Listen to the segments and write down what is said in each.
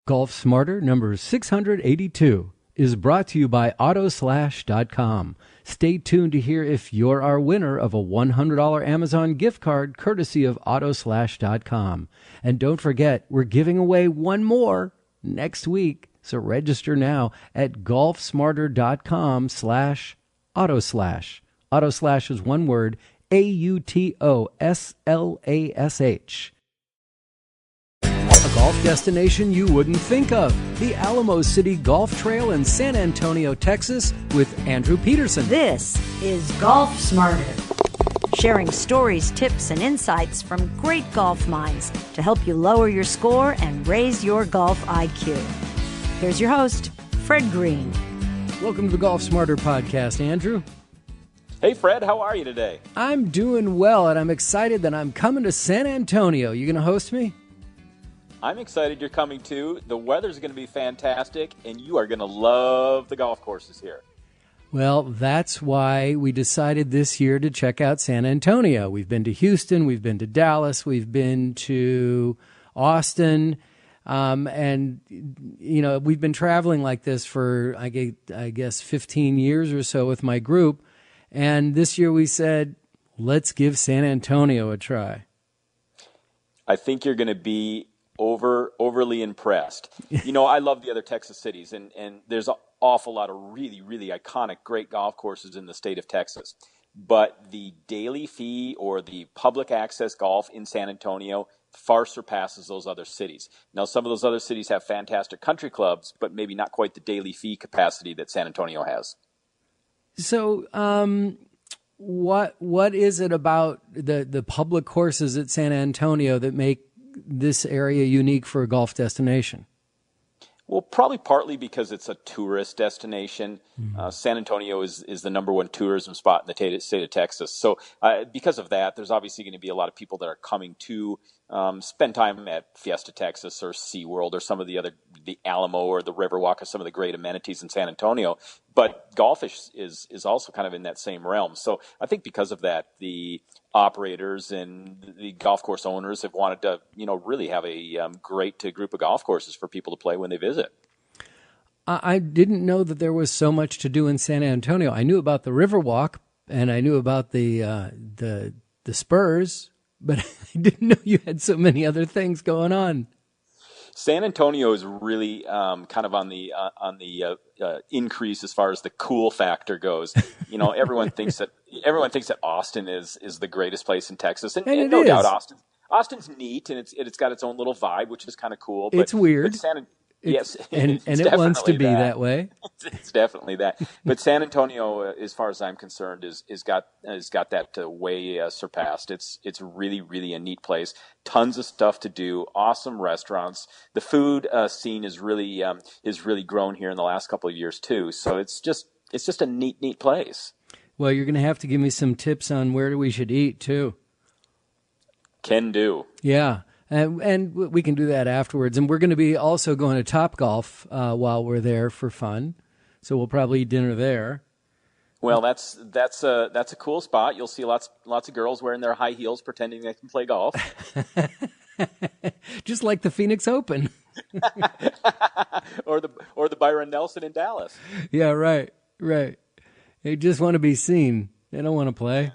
Golf Smarter number 682 is brought to you by Autoslash.com. Stay tuned to hear if you're our winner of a $100 Amazon gift card courtesy of Autoslash.com. And don't forget, we're giving away one more next week. So register now at golfsmarter.com/Autoslash. Autoslash is one word, AUTOSLASH. A golf destination you wouldn't think of. The Alamo City Golf Trail in San Antonio, Texas, with Andrew Peterson. This is Golf Smarter, sharing stories, tips, and insights from great golf minds to help you lower your score and raise your golf IQ. Here's your host, Fred Green. Welcome to the Golf Smarter podcast, Andrew. Hey, Fred, how are you today? I'm doing well, and I'm excited that I'm coming to San Antonio. You going to host me? I'm excited you're coming too. The weather's going to be fantastic, and you are going to love the golf courses here. Well, that's why we decided this year to check out San Antonio. We've been to Houston, we've been to Dallas, we've been to Austin, and, you know, we've been traveling like this for, I guess, 15 years or so with my group. And this year we said, let's give San Antonio a try. I think you're going to be overly impressed. You know, I love the other Texas cities, and there's an awful lot of really, really iconic, great golf courses in the state of Texas. But the daily fee or the public access golf in San Antonio far surpasses those other cities. Now, some of those other cities have fantastic country clubs, but maybe not quite the daily fee capacity that San Antonio has. So, what is it about the public courses at San Antonio that make this area unique for a golf destination? Well, probably partly because it's a tourist destination. San Antonio is the number one tourism spot in the state of Texas. So because of that, there's obviously going to be a lot of people that are coming to spend time at Fiesta Texas or SeaWorld or some of the Alamo or the Riverwalk or some of the great amenities in San Antonio. But golf is also kind of in that same realm. So I think because of that, the operators and the golf course owners have wanted to, really have a great group of golf courses for people to play when they visit. I didn't know that there was so much to do in San Antonio. I knew about the Riverwalk and I knew about the Spurs, but I didn't know you had so many other things going on. San Antonio is really kind of on the increase as far as the cool factor goes. Everyone thinks that Austin is the greatest place in Texas, and no doubt Austin's neat and it's got its own little vibe, which is kind of cool. But, it's weird. Yes, and it wants to be that way. It's definitely that. But San Antonio, as far as I'm concerned, is got that way surpassed. It's really, really a neat place. Tons of stuff to do. Awesome restaurants. The food scene is really grown here in the last couple of years too. So it's just a neat place. Well, you're going to have to give me some tips on where we should eat too. Can do. Yeah. And we can do that afterwards. And we're going to be also going to Topgolf while we're there for fun. So we'll probably eat dinner there. Well, that's a cool spot. You'll see lots of girls wearing their high heels pretending they can play golf. Just like the Phoenix Open. or the Byron Nelson in Dallas. Yeah, right. They just want to be seen. They don't want to play.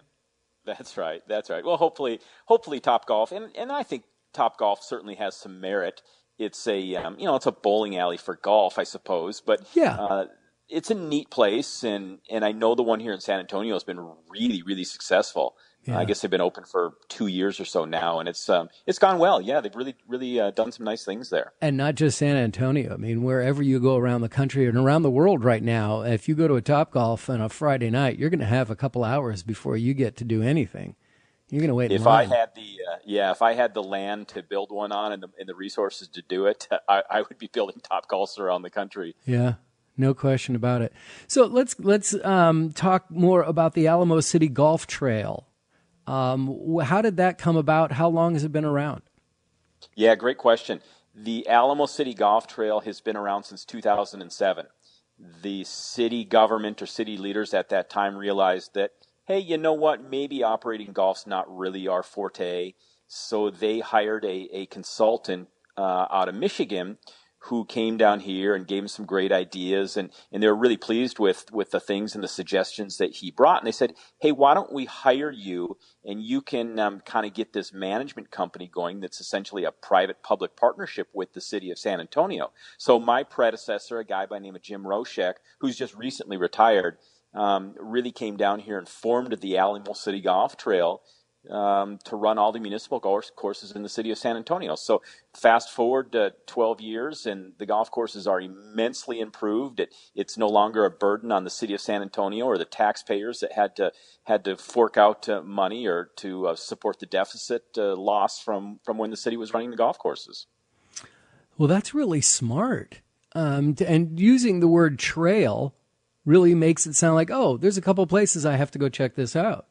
That's right. Well, hopefully Topgolf, and I think Topgolf certainly has some merit. It's it's a bowling alley for golf, I suppose, but yeah. It's a neat place, and I know the one here in San Antonio has been really, really successful. Yeah. I guess they've been open for 2 years or so now, and it's gone well. Yeah, they've really, really done some nice things there. And not just San Antonio. I mean, wherever you go around the country and around the world right now, if you go to a Topgolf on a Friday night, you're going to have a couple hours before you get to do anything. You're going to wait in line. If I had the land to build one on and the resources to do it, I would be building Topgolfs around the country. Yeah, no question about it. So let's talk more about the Alamo City Golf Trail. How did that come about? How long has it been around? Yeah, great question. The Alamo City Golf Trail has been around since 2007. The city government or city leaders at that time realized that, hey, you know what? Maybe operating golf's not really our forte. So they hired a consultant out of Michigan who came down here and gave him some great ideas, and they were really pleased with the things and the suggestions that he brought. And they said, hey, why don't we hire you, and you can kind of get this management company going that's essentially a private-public partnership with the city of San Antonio. So my predecessor, a guy by the name of Jim Roshek, who's just recently retired, really came down here and formed the Alamo City Golf Trail to run all the municipal golf courses in the city of San Antonio. So fast forward to 12 years, and the golf courses are immensely improved. It's no longer a burden on the city of San Antonio or the taxpayers that had to fork out money or to support the deficit loss from when the city was running the golf courses. Well, that's really smart. And using the word trail really makes it sound like, oh, there's a couple places I have to go check this out.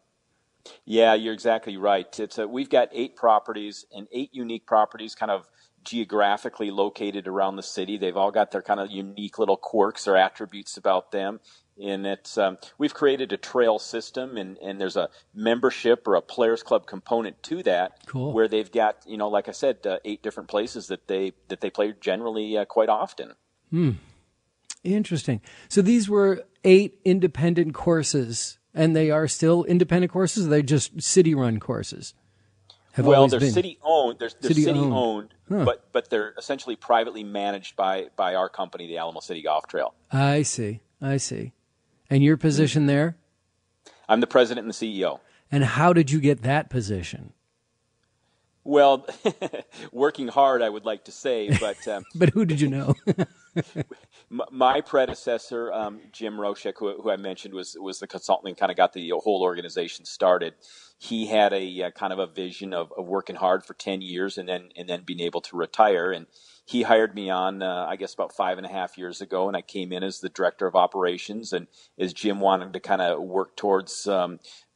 Yeah, you're exactly right. We've got 8 properties, and 8 unique properties kind of geographically located around the city. They've all got their kind of unique little quirks or attributes about them. And we've created a trail system, and there's a membership or a players club component to that. Cool. Where they've got, like I said, 8 different places that they play generally quite often. Interesting. So these were 8 independent courses. And they are still independent courses, or are they just city-run courses? They're city-owned. They're city-owned, Huh. but they're essentially privately managed by our company, the Alamo City Golf Trail. I see. And your position there? I'm the president and the CEO. And how did you get that position? Well, working hard, I would like to say, but But who did you know? my predecessor, Jim Roshek, who I mentioned was the consultant and kind of got the whole organization started. He had a kind of a vision of working hard for 10 years and then being able to retire. And he hired me on, I guess, about 5.5 years ago, and I came in as the director of operations. And as Jim wanted to kind of work towards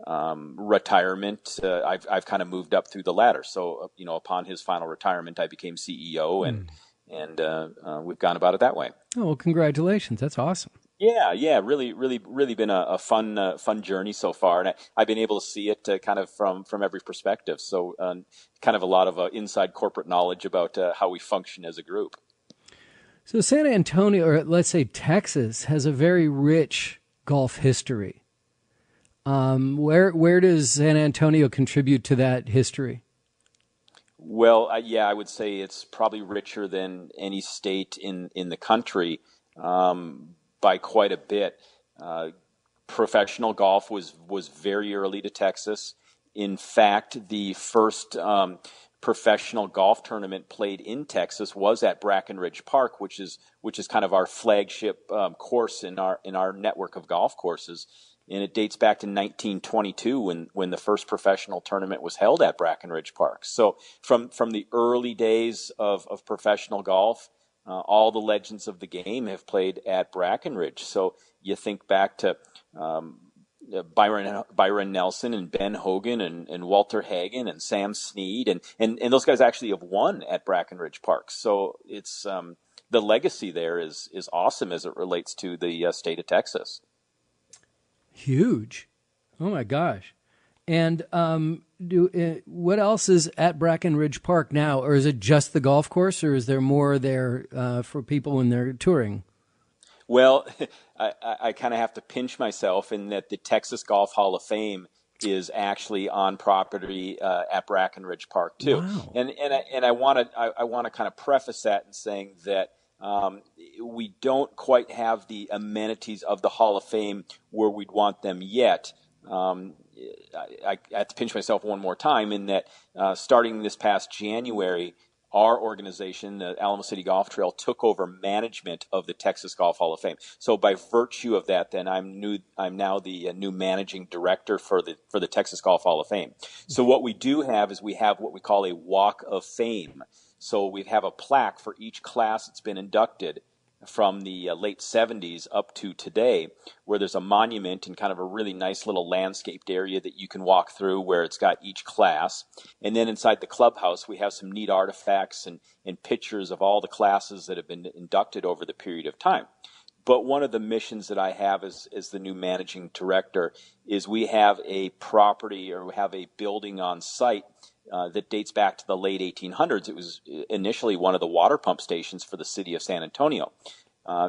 retirement, I've kind of moved up through the ladder. So, upon his final retirement, I became CEO, and we've gone about it that way. Oh, well, congratulations. That's awesome. Yeah, really been a fun journey so far, and I've been able to see it kind of from every perspective. So, kind of a lot of inside corporate knowledge about how we function as a group. So San Antonio, or let's say Texas, has a very rich golf history. Where does San Antonio contribute to that history? Well, I would say it's probably richer than any state in the country by quite a bit. Professional golf was very early to Texas. In fact, the first professional golf tournament played in Texas was at Brackenridge Park, which is kind of our flagship course in our network of golf courses. And it dates back to 1922 when the first professional tournament was held at Brackenridge Park. So from the early days of professional golf, all the legends of the game have played at Brackenridge. So you think back to Byron Nelson and Ben Hogan and Walter Hagen and Sam Snead, and those guys actually have won at Brackenridge Park. So it's the legacy there is awesome as it relates to the state of Texas. Huge. Oh, my gosh. And what else is at Brackenridge Park now? Or is it just the golf course, or is there more there for people when they're touring? Well, I kind of have to pinch myself in that the Texas Golf Hall of Fame is actually on property at Brackenridge Park, too. Wow. And I want to kind of preface that in saying that we don't quite have the amenities of the Hall of Fame where we'd want them yet. I have to pinch myself one more time in that starting this past January, our organization, the Alamo City Golf Trail, took over management of the Texas Golf Hall of Fame. So by virtue of that, then I'm now the new managing director for the Texas Golf Hall of Fame. So what we do have is we have what we call a Walk of Fame. So we have a plaque for each class that's been inducted from the late 70s up to today, where there's a monument and kind of a really nice little landscaped area that you can walk through where it's got each class. And then inside the clubhouse, we have some neat artifacts and pictures of all the classes that have been inducted over the period of time. But one of the missions that I have as the new managing director is we have a property, or we have a building on site that dates back to the late 1800s. It was initially one of the water pump stations for the city of San Antonio.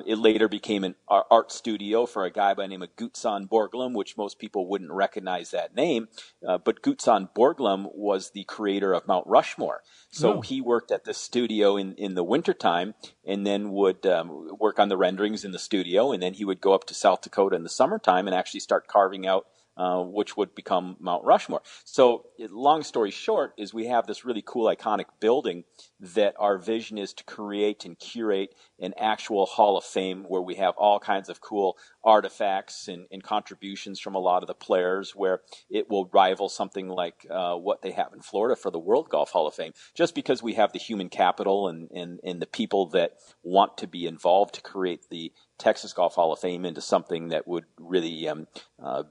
It later became an art studio for a guy by the name of Gutzon Borglum, which most people wouldn't recognize that name. But Gutzon Borglum was the creator of Mount Rushmore. So he worked at the studio in the wintertime and then would work on the renderings in the studio. And then he would go up to South Dakota in the summertime and actually start carving out which would become Mount Rushmore. So long story short is we have this really cool, iconic building that our vision is to create and curate an actual Hall of Fame where we have all kinds of cool artifacts and contributions from a lot of the players, where it will rival something like what they have in Florida for the World Golf Hall of Fame, just because we have the human capital and the people that want to be involved to create the Texas Golf Hall of Fame into something that would really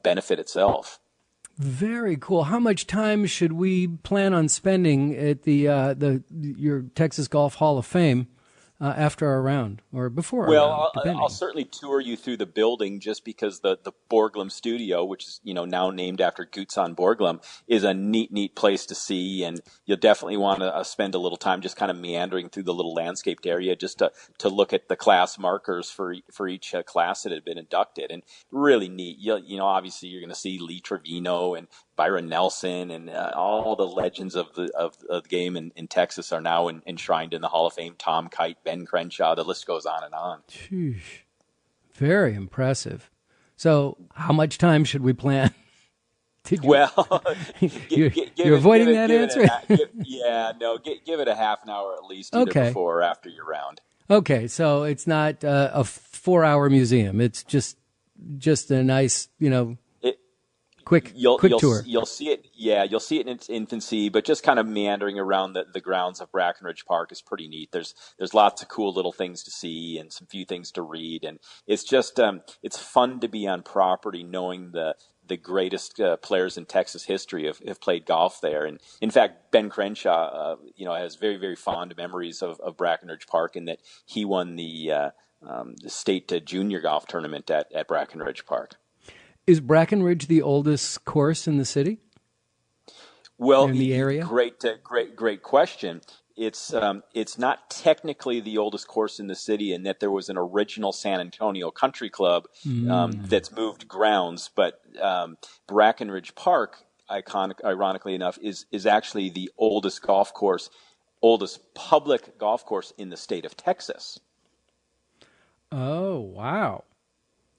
benefit itself. Very cool. How much time should we plan on spending at your Texas Golf Hall of Fame after our round or before our round, depending? I'll certainly tour you through the building, just because the Borglum studio, which is now named after Gutzon Borglum, is a neat place to see, and you'll definitely want to spend a little time just kind of meandering through the little landscaped area just to look at the class markers for each class that had been inducted, and really neat. Obviously you're going to see Lee Trevino and Byron Nelson and all the legends of the game in Texas are now enshrined in the Hall of Fame. Tom Kite, Ben Crenshaw, the list goes on and on. Sheesh. Very impressive. So how much time should we plan? You're avoiding that answer? Give it a half an hour at least, either before or after your round. Okay, so it's not a 4-hour museum. It's just a nice, quick tour. You'll see it. Yeah, you'll see it in its infancy, but just kind of meandering around the grounds of Brackenridge Park is pretty neat. There's lots of cool little things to see and some few things to read, and it's just it's fun to be on property, knowing the greatest players in Texas history have played golf there. And in fact, Ben Crenshaw, has very, very fond memories of Brackenridge Park, and that he won the state junior golf tournament at Brackenridge Park. Is Brackenridge the oldest course in the city? Well, in the area? Great question. It's not technically the oldest course in the city, in that there was an original San Antonio Country Club that's moved grounds, but Brackenridge Park, ironically enough, is actually the oldest public golf course in the state of Texas. Oh, wow.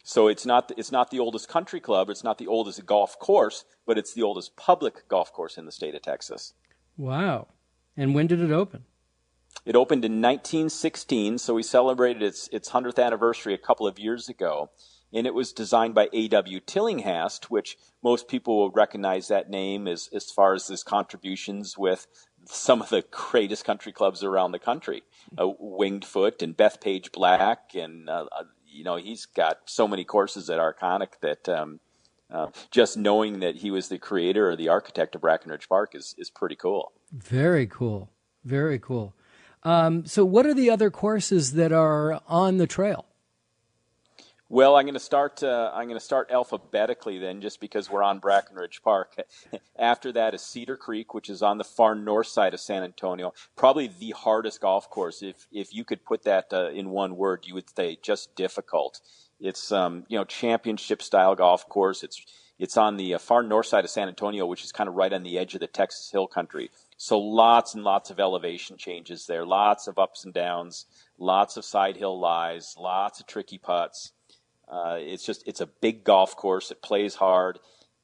So it's not the oldest country club, it's not the oldest golf course, but it's the oldest public golf course in the state of Texas. Wow. And when did it open? It opened in 1916, so we celebrated its 100th anniversary a couple of years ago. And it was designed by A.W. Tillinghast, which most people will recognize that name as far as his contributions with some of the greatest country clubs around the country. Winged Foot and Bethpage Black, and he's got so many courses that are iconic that just knowing that he was the creator or the architect of Brackenridge Park is pretty cool. Very cool. Very cool. So what are the other courses that are on the trail? Well, I'm going to start alphabetically then, just because we're on Brackenridge Park. After that is Cedar Creek, which is on the far north side of San Antonio. Probably the hardest golf course. If you could put that in one word, you would say just difficult. It's championship style golf course. It's on the far north side of San Antonio, which is kind of right on the edge of the Texas Hill Country. So lots and lots of elevation changes there, lots of ups and downs, lots of side hill lies, lots of tricky putts. It's a big golf course. It plays hard.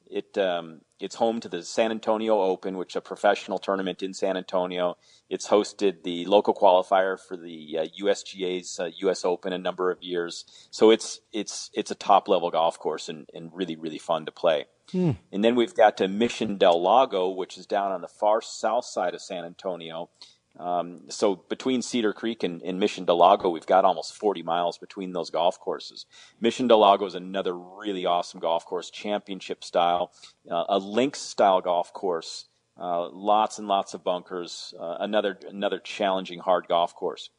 It's home to the San Antonio Open, which is a professional tournament in San Antonio. It's hosted the local qualifier for the USGA's US Open a number of years. So it's a top level golf course and really, really fun to play. And then we've got Mission del Lago, which is down on the far south side of San Antonio. So between Cedar Creek and Mission del Lago, we've got almost 40 miles between those golf courses. Mission del Lago is another really awesome golf course, championship style, a links style golf course, lots and lots of bunkers, another challenging hard golf course.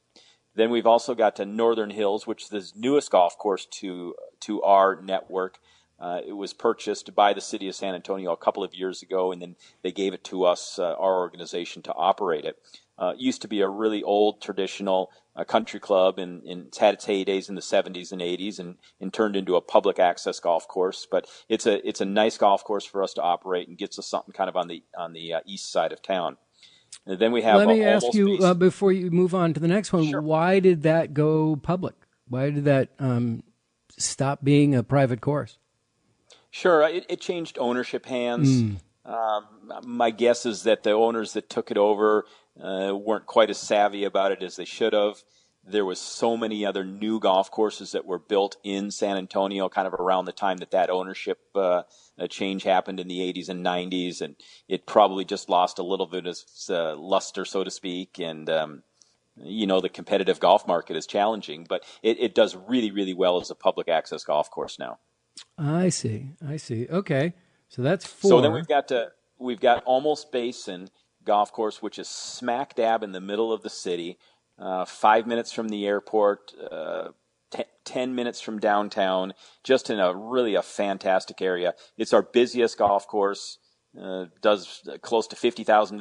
Then we've also got Northern Hills, which is the newest golf course to our network. It was purchased by the city of San Antonio a couple of years ago, and then they gave it to us, our organization, to operate it. It used to be a really old, traditional country club, and it's had its heydays in the 70s and 80s, and turned into a public access golf course. But it's a nice golf course for us to operate, and gets us something kind of on the east side of town. And then we have. Let me ask you before you move on to the next one. Sure. Why did that go public? Why did that stop being a private course? Sure, it changed ownership hands. My guess is that the owners that took it over weren't quite as savvy about it as they should have. There was so many other new golf courses that were built in San Antonio kind of around the time that ownership change happened in the 80s and 90s, and it probably just lost a little bit of its luster, so to speak, and the competitive golf market is challenging, but it does really, really well as a public access golf course now. I see. Okay. So that's 4. So then we've got Almost Basin golf course, which is smack dab in the middle of the city, 5 minutes from the airport, 10 minutes from downtown, just in a fantastic area. It's our busiest golf course, does close to 50,000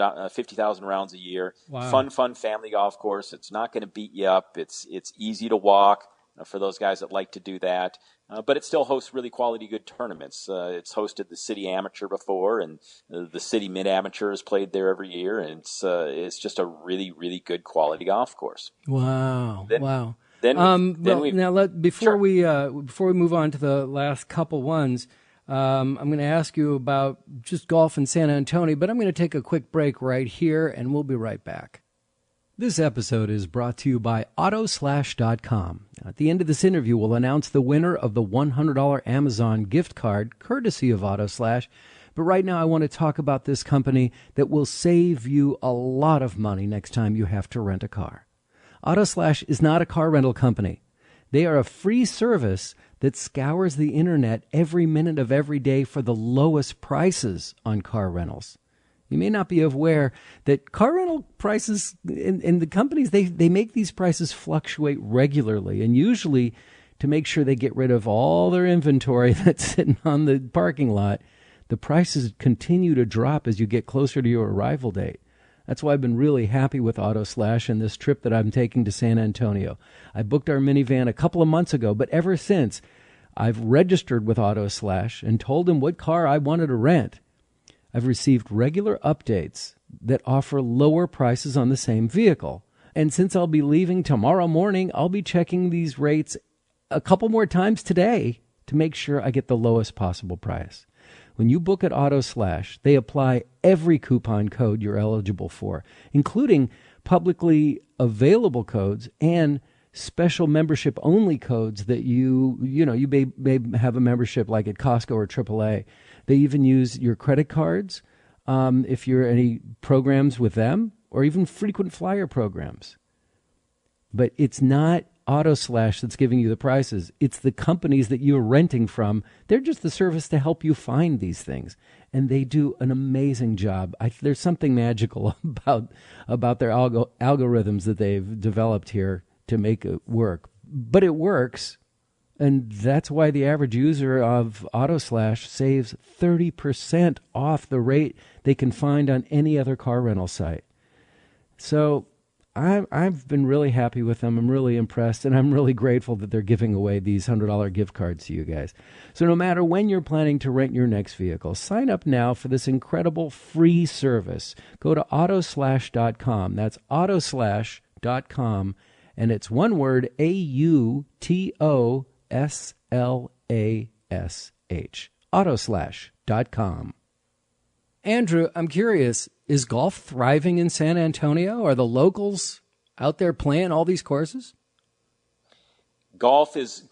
rounds a year. Wow. Fun family golf course. It's not going to beat you up. It's easy to walk for those guys that like to do that. But it still hosts really quality, good tournaments. It's hosted the city amateur before, and the city mid-amateur has played there every year, and it's just a really, really good quality golf course. Wow. Wow. Before we move on to the last couple ones, I'm going to ask you about just golf in San Antonio, but I'm going to take a quick break right here, and we'll be right back. This episode is brought to you by Autoslash.com. At the end of this interview, we'll announce the winner of the $100 Amazon gift card, courtesy of Autoslash. But right now, I want to talk about this company that will save you a lot of money next time you have to rent a car. Autoslash is not a car rental company. They are a free service that scours the internet every minute of every day for the lowest prices on car rentals. You may not be aware that car rental prices in the companies, they make these prices fluctuate regularly, and usually to make sure they get rid of all their inventory that's sitting on the parking lot, the prices continue to drop as you get closer to your arrival date. That's why I've been really happy with Autoslash and this trip that I'm taking to San Antonio. I booked our minivan a couple of months ago, but ever since, I've registered with Autoslash and told them what car I wanted to rent. I've received regular updates that offer lower prices on the same vehicle. And since I'll be leaving tomorrow morning, I'll be checking these rates a couple more times today to make sure I get the lowest possible price. When you book at Autoslash, they apply every coupon code you're eligible for, including publicly available codes and special membership-only codes that you may have a membership like at Costco or AAA. They even use your credit cards if you're any programs with them, or even frequent flyer programs. But it's not Autoslash that's giving you the prices. It's the companies that you're renting from. They're just the service to help you find these things. And they do an amazing job. There's something magical about their algorithms that they've developed here to make it work. But it works. And that's why the average user of Autoslash saves 30% off the rate they can find on any other car rental site. So I've been really happy with them. I'm really impressed, and I'm really grateful that they're giving away these $100 gift cards to you guys. So no matter when you're planning to rent your next vehicle, sign up now for this incredible free service. Go to Autoslash.com. That's Autoslash.com, and it's one word, AUTOSLASH. Autoslash.com. Andrew, I'm curious, is golf thriving in San Antonio? Are the locals out there playing all these courses? Golf is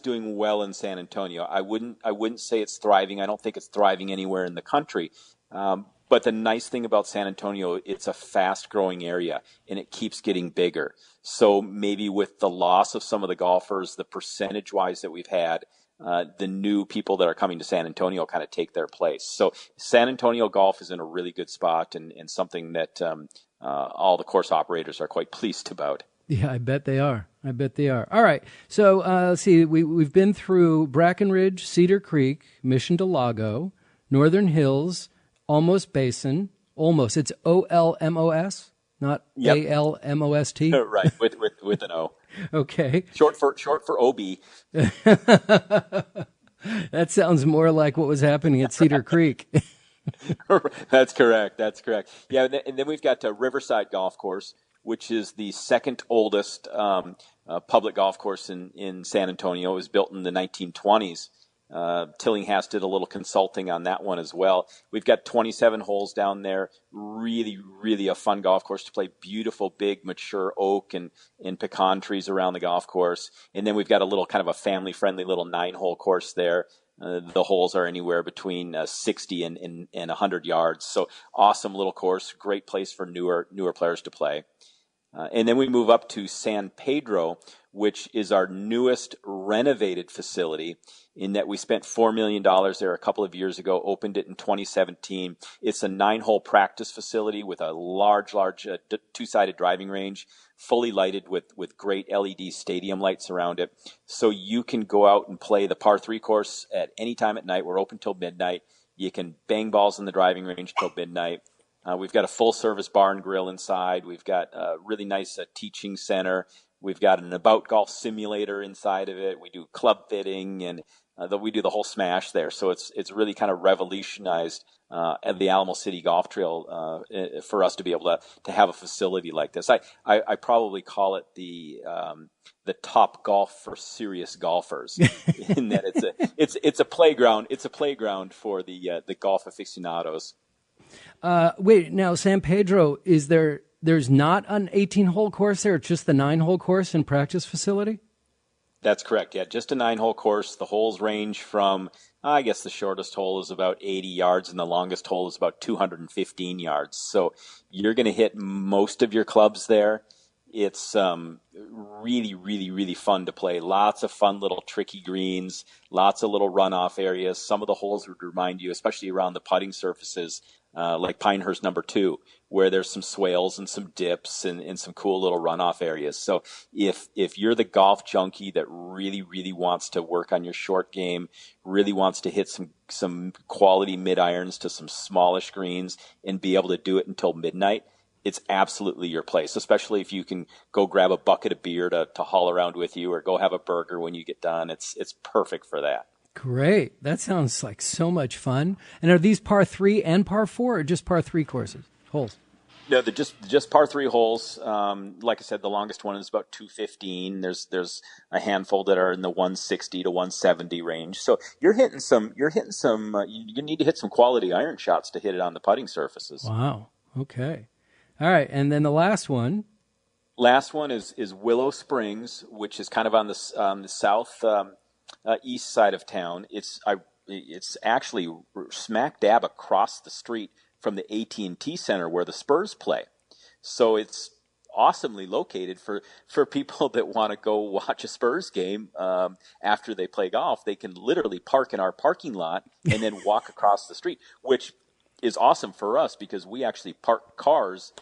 doing well in San Antonio. I wouldn't say it's thriving. I don't think it's thriving anywhere in the country. But the nice thing about San Antonio, it's a fast-growing area, and it keeps getting bigger. So maybe with the loss of some of the golfers, the percentage-wise that we've had, the new people that are coming to San Antonio kind of take their place. So San Antonio golf is in a really good spot, and something that all the course operators are quite pleased about. Yeah, I bet they are. I bet they are. All right. So let's see. We've been through Brackenridge, Cedar Creek, Mission to Lago, Northern Hills, almost Basin. Almost. It's Olmos, not Almost. Right, with an O. Okay. Short for OB. That sounds more like what was happening at Cedar Creek. That's correct. That's correct. Yeah, and then we've got Riverside Golf Course, which is the second oldest public golf course in San Antonio. It was built in the 1920s. Tillinghast did a little consulting on that one as well. We've got 27 holes down there. Really, really a fun golf course to play. Beautiful, big, mature oak and pecan trees around the golf course. And then we've got a little kind of a family-friendly little 9-hole course there. The holes are anywhere between 60 and 100 yards. So awesome little course. Great place for newer players to play. And then we move up to San Pedro, which is our newest renovated facility, in that we spent $4 million there a couple of years ago, opened it in 2017. It's a 9-hole practice facility with a large two-sided driving range, fully lighted with great LED stadium lights around it. So you can go out and play the par 3 course at any time at night. We're open till midnight. You can bang balls in the driving range till midnight. We've got a full-service bar and grill inside. We've got a really nice teaching center. We've got an About Golf simulator inside of it. We do club fitting, and we do the whole smash there. So it's really kind of revolutionized at the Alamo City Golf Trail for us to be able to have a facility like this. I probably call it the Top Golf for serious golfers, in that it's a playground. It's a playground for the golf aficionados. Wait, now San Pedro, there's not an 18-hole course there? It's just the 9-hole course and practice facility? That's correct, yeah. Just a 9-hole course. The holes range from, I guess the shortest hole is about 80 yards and the longest hole is about 215 yards. So you're going to hit most of your clubs there. It's really, really, really fun to play. Lots of fun little tricky greens, lots of little runoff areas. Some of the holes would remind you, especially around the putting surfaces, like Pinehurst number 2, where there's some swales and some dips and some cool little runoff areas. So if you're the golf junkie that really, really wants to work on your short game, really wants to hit some quality mid-irons to some smallish greens and be able to do it until midnight, it's absolutely your place, especially if you can go grab a bucket of beer to haul around with you, or go have a burger when you get done. It's perfect for that. Great. That sounds like so much fun. And are these par 3 and par 4, or just par 3 holes? No, they're just par 3 holes. Like I said, the longest one is about 215. There's a handful that are in the 160 to 170 range. So you need to hit some quality iron shots to hit it on the putting surfaces. Wow. Okay. All right. And then the last one. Last one is Willow Springs, which is kind of on the south east side of town. It's actually smack dab across the street from the AT&T Center where the Spurs play. So it's awesomely located for people that want to go watch a Spurs game after they play golf. They can literally park in our parking lot and then walk across the street, which is awesome for us because we actually park cars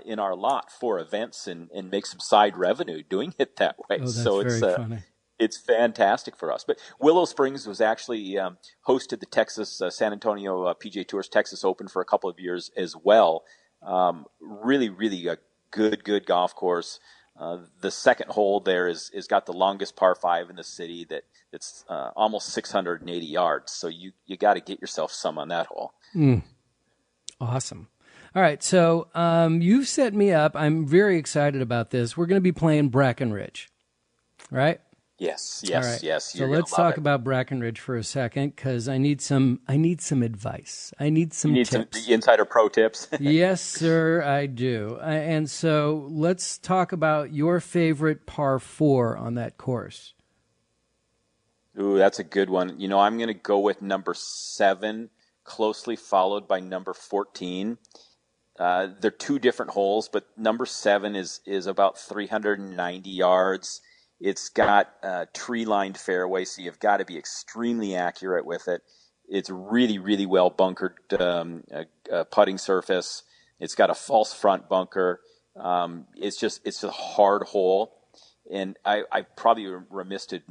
in our lot for events and make some side revenue doing it that way. Oh, that's so very funny. It's fantastic for us. But Willow Springs was actually hosted the Texas San Antonio PGA Tour's Texas Open for a couple of years as well. Really, really a good golf course. The second hole there is got the longest par 5 in the city that's almost 680 yards. So you got to get yourself some on that hole. Awesome. All right, so you've set me up. I'm very excited about this. We're going to be playing Brackenridge, right? Yes. All right. Yes. So let's talk about Brackenridge for a second, because I need some advice. I need some tips. Some insider pro tips. Yes, sir, I do. And so let's talk about your favorite par 4 on that course. Ooh, that's a good one. I'm going to go with number 7, closely followed by number 14. They're 2 different holes, but number 7 is about 390 yards. It's got a tree-lined fairway, so you've got to be extremely accurate with it. It's really, really well bunkered putting surface. It's got a false front bunker. It's a hard hole. And I probably remiss to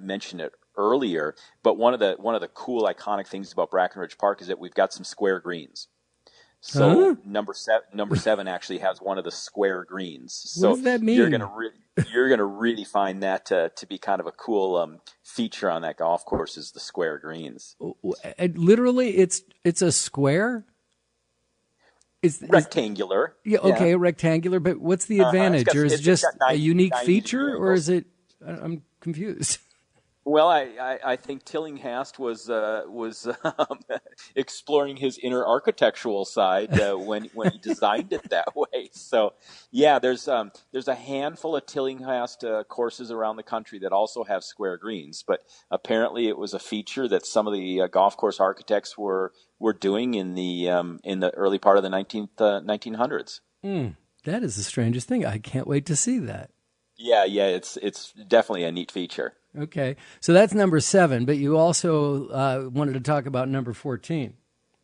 mention it earlier, but one of the cool iconic things about Brackenridge Park is that we've got some square greens. So number seven actually has one of the square greens. So what does that mean? You're gonna really find that to be kind of a cool feature on that golf course is the square greens. Literally, it's a square. It's rectangular. Okay, rectangular. But what's the advantage? Or is it just a unique feature, or is it? I'm confused. Well, I think Tillinghast was exploring his inner architectural side when he designed it that way. So, yeah, there's a handful of Tillinghast courses around the country that also have square greens, but apparently it was a feature that some of the golf course architects were doing in the early part of the 1900s. That is the strangest thing. I can't wait to see that. Yeah, it's definitely a neat feature. Okay, so that's number 7, but you also wanted to talk about number 14.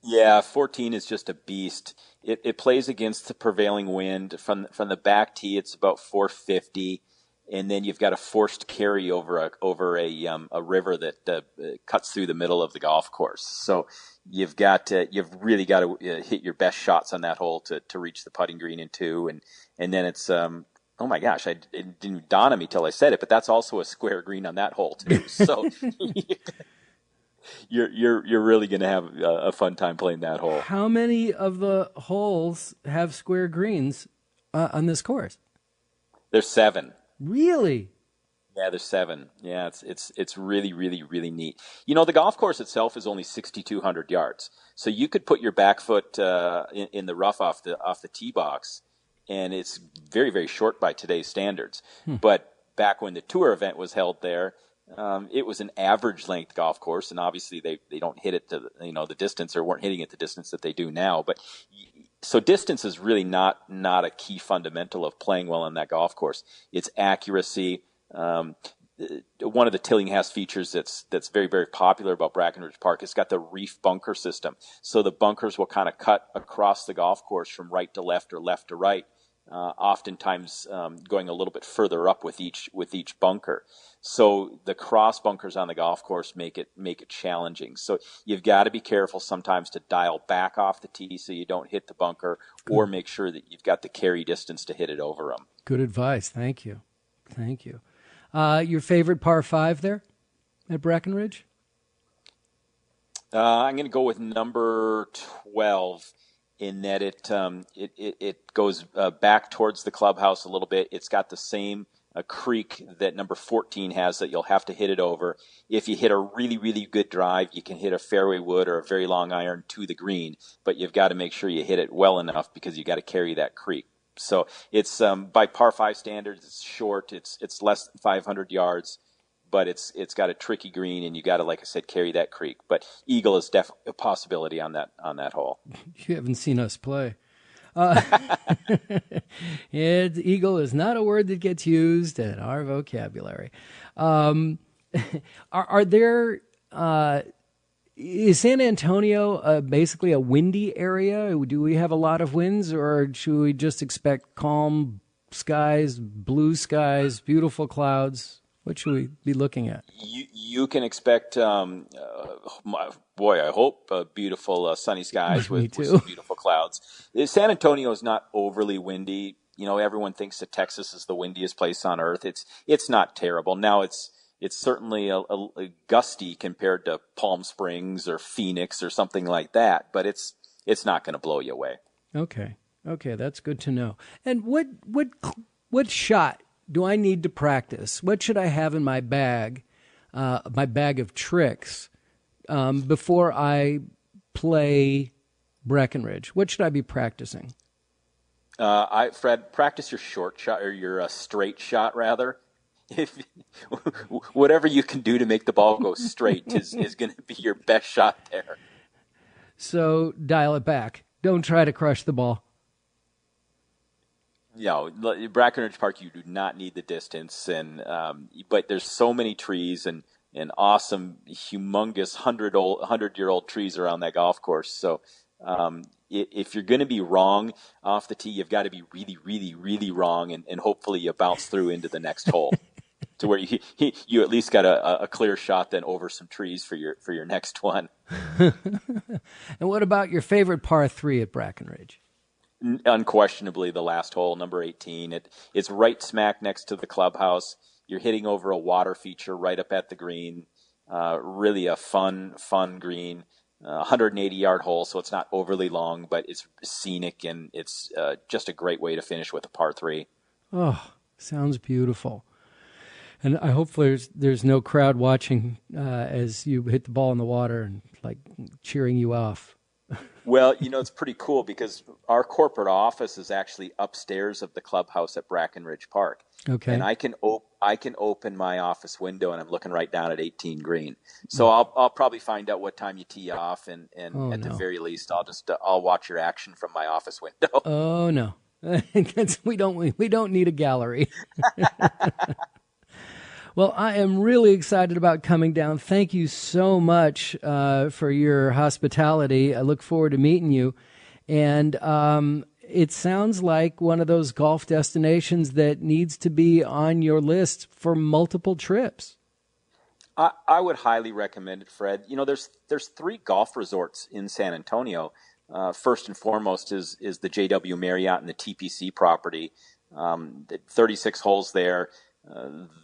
Yeah, 14 is just a beast. It plays against the prevailing wind. From the back tee, it's about 450, and then you've got a forced carry over a river that cuts through the middle of the golf course. So you've really got to hit your best shots on that hole to reach the putting green in 2, and then it's oh my gosh, it didn't dawn on me till I said it, but that's also a square green on that hole too. So you're really going to have a fun time playing that hole. How many of the holes have square greens on this course? There's 7. Really? Yeah, there's 7. Yeah, it's really, really, really neat. You know, the golf course itself is only 6,200 yards, so you could put your back foot in the rough off the tee box. And it's very, very short by today's standards. But back when the tour event was held there, it was an average length golf course, and obviously they don't hit it to the distance, or weren't hitting it the distance that they do now. But so distance is really not a key fundamental of playing well on that golf course. It's accuracy. One of the Tillinghast features that's very, very popular about Brackenridge Park, it's got the reef bunker system. So the bunkers will kind of cut across the golf course from right to left or left to right. Oftentimes going a little bit further up with each bunker. So the cross bunkers on the golf course make it challenging. So you've got to be careful sometimes to dial back off the tee so you don't hit the bunker, or make sure that you've got the carry distance to hit it over them. Good advice. Thank you. Your favorite par 5 there at Brackenridge? I'm going to go with number 12. In that it goes back towards the clubhouse a little bit. It's got the same creek that number 14 has that you'll have to hit it over. If you hit a really, really good drive, you can hit a fairway wood or a very long iron to the green, but you've got to make sure you hit it well enough because you've got to carry that creek. So it's by par 5 standards, it's short. It's less than 500 yards. But it's got a tricky green, and you got to, like I said, carry that creek. But eagle is definitely a possibility on that hole. You haven't seen us play. Eagle is not a word that gets used in our vocabulary. Are there? Is San Antonio basically a windy area? Do we have a lot of winds, or should we just expect calm skies, blue skies, beautiful clouds? What should we be looking at? You can expect, I hope beautiful sunny skies with some beautiful clouds. San Antonio is not overly windy. Everyone thinks that Texas is the windiest place on earth. It's not terrible. Now it's certainly a gusty compared to Palm Springs or Phoenix or something like that, but it's not going to blow you away. Okay, that's good to know. And what shot do I need to practice? What should I have in my bag of tricks, before I play Brackenridge? What should I be practicing? Fred, practice your short shot, or your straight shot, rather. Whatever you can do to make the ball go straight is going to be your best shot there. So dial it back. Don't try to crush the ball. Brackenridge Park, you do not need the distance, but there's so many trees and awesome, humongous 100-year-old trees around that golf course. So if you're going to be wrong off the tee, you've got to be really, really, really wrong, and hopefully you bounce through into the next hole to where you at least got a clear shot then over some trees for your next one. And what about your favorite par 3 at Brackenridge? Unquestionably, the last hole, number 18. It's right smack next to the clubhouse. You're hitting over a water feature right up at the green. Really a fun green. 180-yard hole, so it's not overly long, but it's scenic, and it's just a great way to finish with a par 3. Oh, sounds beautiful. And I hope there's no crowd watching as you hit the ball in the water and like cheering you off. Well, it's pretty cool because our corporate office is actually upstairs of the clubhouse at Brackenridge Park. Okay. And I can open my office window, and I'm looking right down at 18 green. So I'll probably find out what time you tee off, and at the very least, I'll watch your action from my office window. Oh no, we don't need a gallery. Well, I am really excited about coming down. Thank you so much for your hospitality. I look forward to meeting you. And it sounds like one of those golf destinations that needs to be on your list for multiple trips. I would highly recommend it, Fred. There's 3 golf resorts in San Antonio. First and foremost is the JW Marriott and the TPC property. 36 holes there.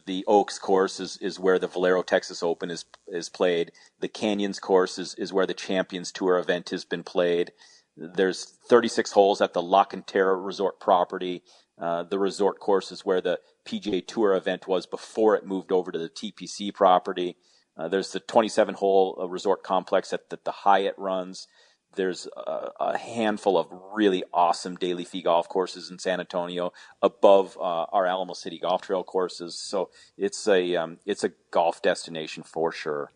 The Oaks course is where the Valero Texas Open is played. The Canyons course is where the Champions Tour event has been played. There's 36 holes at the La Cantera Resort property. The resort course is where the PGA Tour event was before it moved over to the TPC property. There's the 27-hole resort complex that the Hyatt runs. There's a handful of really awesome daily fee golf courses in San Antonio above our Alamo City Golf Trail courses. So it's a golf destination for sure.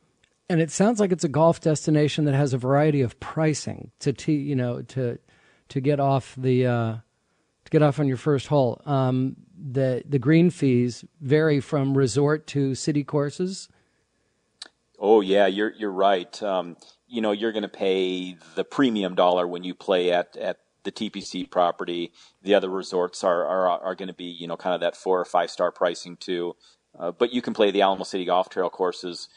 And it sounds like it's a golf destination that has a variety of pricing to get off on your first hole. The green fees vary from resort to city courses. Oh yeah, you're right. You're going to pay the premium dollar when you play at the TPC property. The other resorts are going to be, kind of that 4 or 5 star pricing too. But you can play the Alamo City Golf Trail courses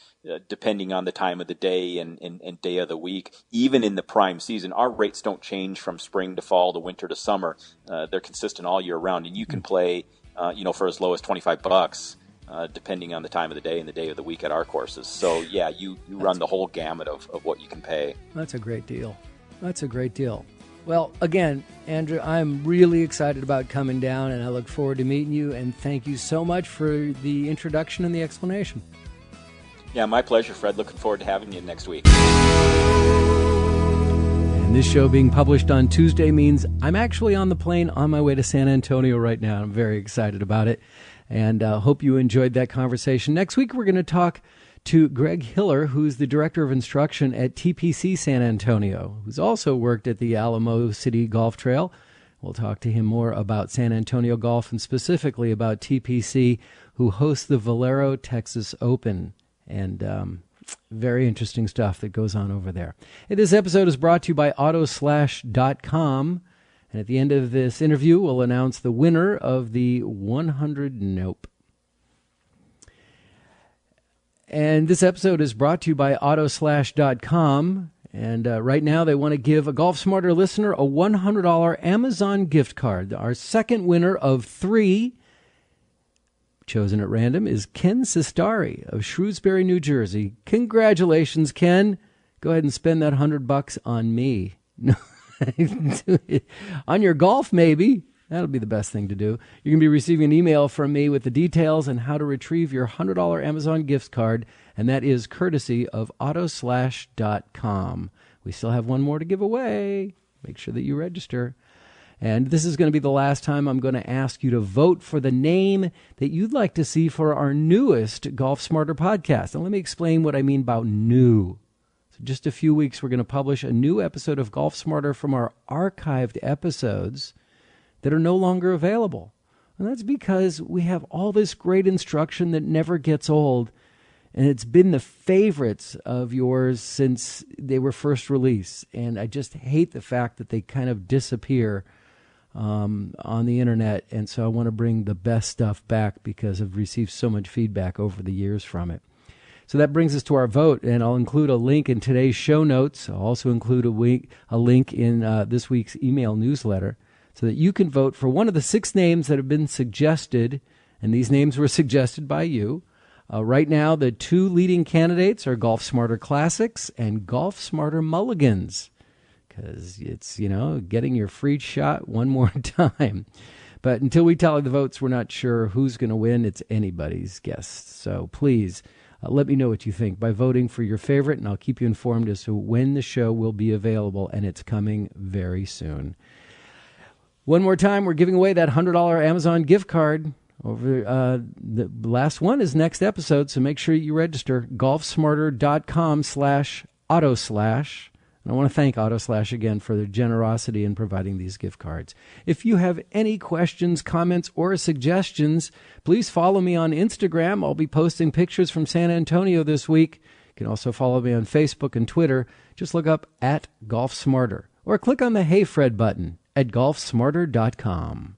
depending on the time of the day and day of the week. Even in the prime season, our rates don't change from spring to fall to winter to summer. They're consistent all year round, and you can play, for as low as $25. Depending on the time of the day and the day of the week at our courses. So, yeah, you run the whole gamut of what you can pay. That's a great deal. Well, again, Andrew, I'm really excited about coming down, and I look forward to meeting you, and thank you so much for the introduction and the explanation. Yeah, my pleasure, Fred. Looking forward to having you next week. And this show being published on Tuesday means I'm actually on the plane on my way to San Antonio right now. I'm very excited about it. And hope you enjoyed that conversation. Next week, we're going to talk to Greg Hiller, who's the Director of Instruction at TPC San Antonio, who's also worked at the Alamo City Golf Trail. We'll talk to him more about San Antonio golf and specifically about TPC, who hosts the Valero Texas Open. And very interesting stuff that goes on over there. And this episode is brought to you by Autoslash.com. And at the end of this interview, we'll announce the winner of the 100 Nope. And this episode is brought to you by Autoslash.com. And right now, they want to give a Golf Smarter listener a $100 Amazon gift card. Our second winner of 3, chosen at random, is Ken Sistari of Shrewsbury, New Jersey. Congratulations, Ken. Go ahead and spend that $100 on me. On your golf, maybe. That'll be the best thing to do. You're going to be receiving an email from me with the details on how to retrieve your $100 Amazon gift card, and that is courtesy of Autoslash.com. We still have one more to give away. Make sure that you register. And this is going to be the last time I'm going to ask you to vote for the name that you'd like to see for our newest Golf Smarter podcast. And let me explain what I mean by new. Just a few weeks, we're going to publish a new episode of Golf Smarter from our archived episodes that are no longer available. And that's because we have all this great instruction that never gets old. And it's been the favorites of yours since they were first released. And I just hate the fact that they kind of disappear on the internet. And so I want to bring the best stuff back because I've received so much feedback over the years from it. So that brings us to our vote, and I'll include a link in today's show notes. I'll also include a link in this week's email newsletter so that you can vote for one of the 6 names that have been suggested, and these names were suggested by you. Right now, the 2 leading candidates are Golf Smarter Classics and Golf Smarter Mulligans, because it's, getting your free shot one more time. But until we tally the votes, we're not sure who's going to win. It's anybody's guess. So please let me know what you think by voting for your favorite, and I'll keep you informed as to when the show will be available, and it's coming very soon. One more time, we're giving away that $100 Amazon gift card. The last one is next episode, so make sure you register. golfsmarter.com/auto/. And I want to thank AutoSlash again for their generosity in providing these gift cards. If you have any questions, comments, or suggestions, please follow me on Instagram. I'll be posting pictures from San Antonio this week. You can also follow me on Facebook and Twitter. Just look up @GolfSmarter or click on the Hey Fred button at golfsmarter.com.